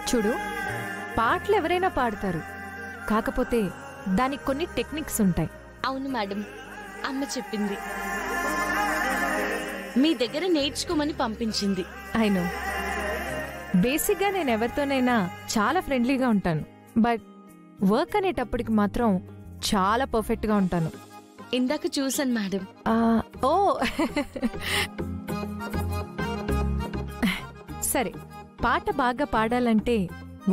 చూడు, పాటలు ఎవరైనా పాడతారు, కాకపోతే దానికి కొన్ని టెక్నిక్స్ ఉంటాయి. అవును మేడం, అమ్మ చెప్పింది. మీ దగ్గర నేర్చుకోమని పంపించింది. అయినో బేసిక్గా నేను ఎవరితోనైనా చాలా ఫ్రెండ్లీగా ఉంటాను, బట్ వర్క్ అనేటప్పటికి మాత్రం చాలా పర్ఫెక్ట్గా ఉంటాను. ఇందాక చూసాను మేడం. ఓ సరే, పాట బాగా పాడాలంటే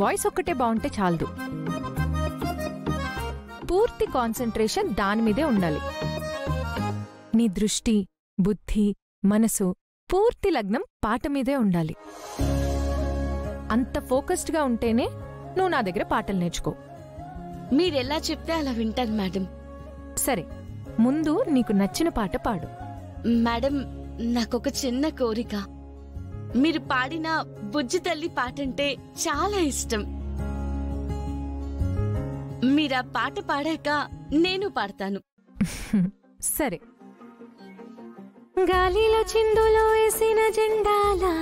వాయిస్ ఒక్కటే బాగుంటే చాలదు, పూర్తి కాన్సంట్రేషన్ దాని మీదే ఉండాలి. నీ దృష్టి, బుద్ధి, మనసు పూర్తి లగ్నం పాట మీదే ఉండాలి. అంత ఫోకస్డ్గా ఉంటేనే నువ్వు నా దగ్గర పాటలు నేర్చుకో. మీరెలా చెప్తే అలా వింటాను మేడం. సరే, ముందు నీకు నచ్చిన పాట పాడు. మేడం, నాకొక చిన్న కోరిక. మీరు పాడిన బుజ్జి తల్లి పాటంటే చాలా ఇష్టం. మీరా పాట పాడాక నేను పాడతాను. సరే. గాలిలో చిందులో వేసిన జెండాలా,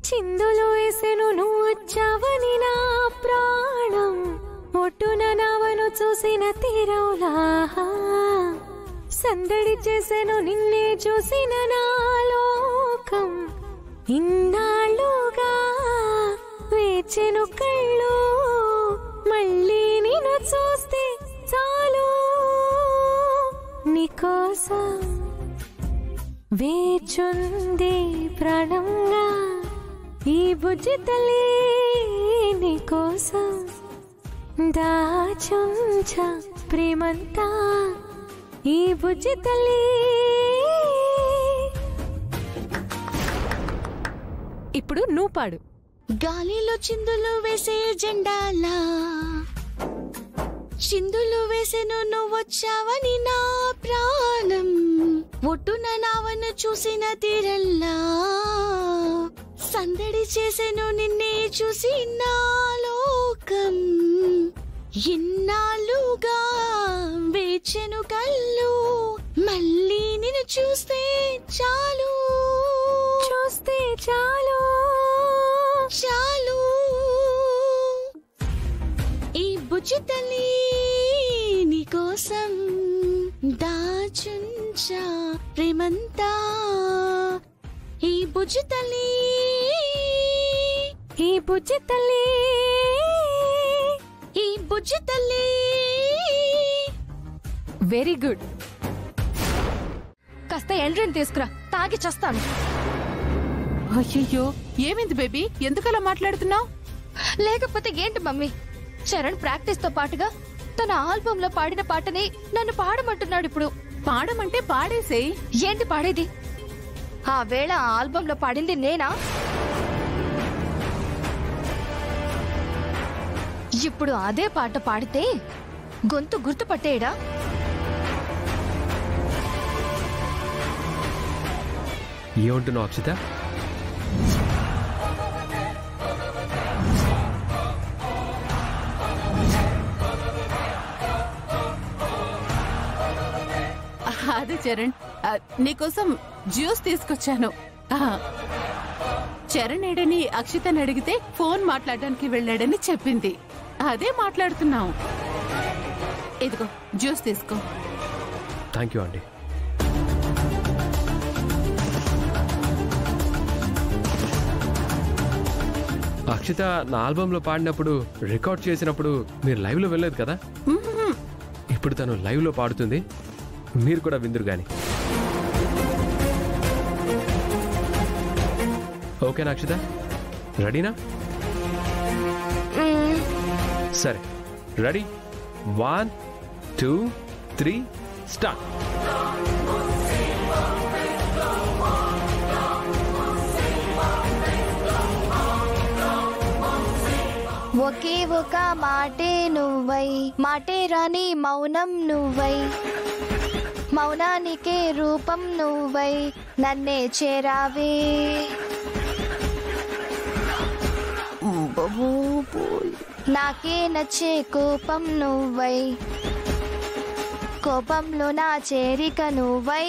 చిందులో వేసెను నువ్వు వచ్చావని నా ప్రాణం, ఒట్టున నావను చూసిన తీరవులా, సందడి చేసెను నిన్నే చూసిన నా లోకం, ఇన్నాళ్ళుగా వేచెను కళ్ళు, మళ్ళీ నిన్ను చూస్తే చాలు, నీకోసం వేచుంది ప్రాణంగా ఈ బుజ్జి తల్లి, నీకోసం దాచుంచా ప్రేమంతా ఈ బుజ్జి తల్లి. ఇప్పుడు నువ్వు పాడు. గాలిలో చిందులు వేసే జెండాలా, చిందులు వేసెను నువ్వొచ్చావని నా ప్రాణం, ఒట్టున నావను చూసిన తీరల్లా, సందడి చేసెను నిన్నే చూసి నా లోకం, ఇన్నాళ్ళుగా వేచెను కళ్ళు, మళ్ళీ నిన్ను చూస్తే చాలు, చూస్తే చాలు చాలు, ఈ బుజ్జి తల్లి నీకోసం దాచుంచా ప్రేమంతా, ఈ బుజ్జి తల్లి, ఈ బుజ్జి తల్లి, ఈ బుజ్జి తల్లి. Very good. కాస్త ఎండ్రిని తీసుకురా, తాగి చస్తాను. అయ్యయ్యో, ఏమైంది బేబీ, ఎందుకలా మాట్లాడుతున్నావు? లేకపోతే ఏంటి మమ్మీ, చరణ్ ప్రాక్టీస్ తో పాటుగా తన ఆల్బమ్ లో పాడిన పాటని నన్ను పాడమంటున్నాడు. ఇప్పుడు పాడమంటే పాడేసేయ్. ఏంటి పాడేది? ఆ వేళ ఆ ఆల్బమ్ లో పాడింది నేనా? ఇప్పుడు అదే పాట పాడితే గొంతు గుర్తుపట్టేయడా? ఏమంటున్నావు అక్షిత? అదే చరణ్, నీకోసం జ్యూస్ తీసుకొచ్చాను. చరణ్ ఏడని అక్షితని అడిగితే ఫోన్ మాట్లాడడానికి వెళ్ళాడని చెప్పింది. అదే మాట్లాడుతున్నావు. ఇదిగో జ్యూస్ తీసుకో. థ్యాంక్ యూ అండి. అక్షిత నా ఆల్బంలో పాడినప్పుడు, రికార్డ్ చేసినప్పుడు మీరు లైవ్లో వెళ్ళలేదు కదా? ఇప్పుడు తను లైవ్లో పాడుతుంది, మీరు కూడా విందురు గాని. ఓకేనా అక్షిత? రెడీనా? సరే, రెడీ? 1 2 3 స్టార్ట్. ఒకే ఒక మాటే నువ్వై, మాటే రాని మౌనం నువ్వై, మౌనానికే రూపం నువ్వై నన్నే చేరావే. నాకే నచ్చే కోపం నువ్వై, కోపంలో నా చేరిక నువ్వై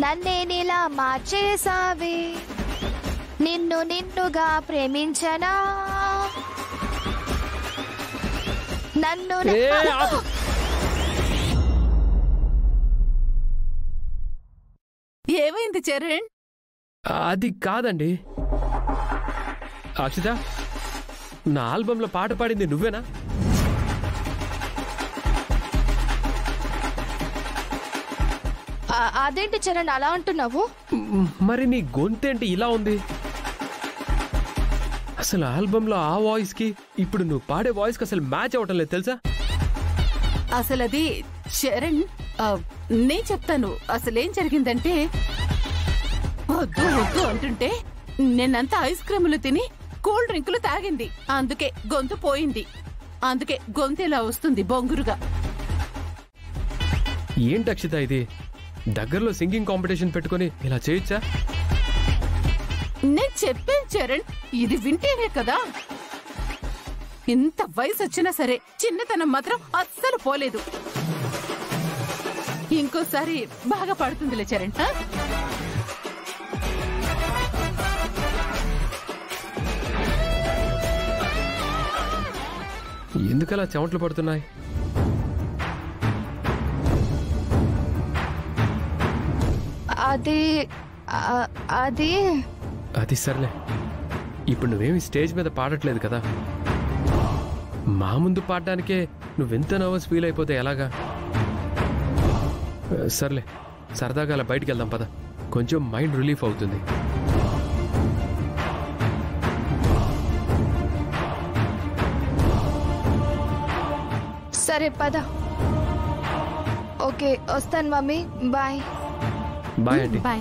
నన్నే నీలా మార్చేసావే. నిన్ను నిన్నుగా ప్రేమించనా నన్ను ఏ, ఆపు. ఏమైంది చరణ్? అది కాదండి అక్షిత, నా ఆల్బంలో పాట పాడింది నువ్వేనా? అదేంటి చరణ్ అలా అంటున్నావు? మరి నీ గొంతేంటి ఇలా ఉంది? అసలు ఆల్బంలో ఆ వాయిస్ కి ఇప్పుడు నువ్వు పాడే వాయిస్ కి అసలు మ్యాచ్ అవటం లేదు తెలుసా? అసలు అది చరణ్, నేను చెప్తాను అసలేం జరిగిందంటే, వద్దు వద్దు అంటుంటే నేనంతా ఐస్ క్రీములు తిని కూల్ డ్రింకులు తాగింది. అందుకే గొంతు పోయింది. అందుకే గొంతు ఇలా వస్తుంది బొంగురుగా. ఏంటి అక్షిత ఇది? దగ్గరలో సింగింగ్ కాంపిటీషన్ పెట్టుకొని ఇలా చేయొచ్చా? నేను చెప్పాను చరణ్, ఇది వింటేనే కదా. ఇంత వయసు వచ్చినా సరే చిన్నతనం మాత్రం అస్సలు పోలేదు. ఇంకోసారి బాగా పడుతుందిలే చరణ్. ఎందుకలా చెమటలు పడుతున్నాయి? అది అది అది సర్లే, ఇప్పుడు నువ్వేమి స్టేజ్ మీద పాడట్లేదు కదా. మా ముందు పాడడానికే నువ్వెంత నర్వస్ ఫీల్ అయిపోతే ఎలాగా? సర్లే, సరదాగా అలా బయటికి వెళ్దాం పద, కొంచెం మైండ్ రిలీఫ్ అవుతుంది. సరే పద. ఓకే వస్తాను మమ్మీ, బాయ్. బాయ్ అండి. బాయ్.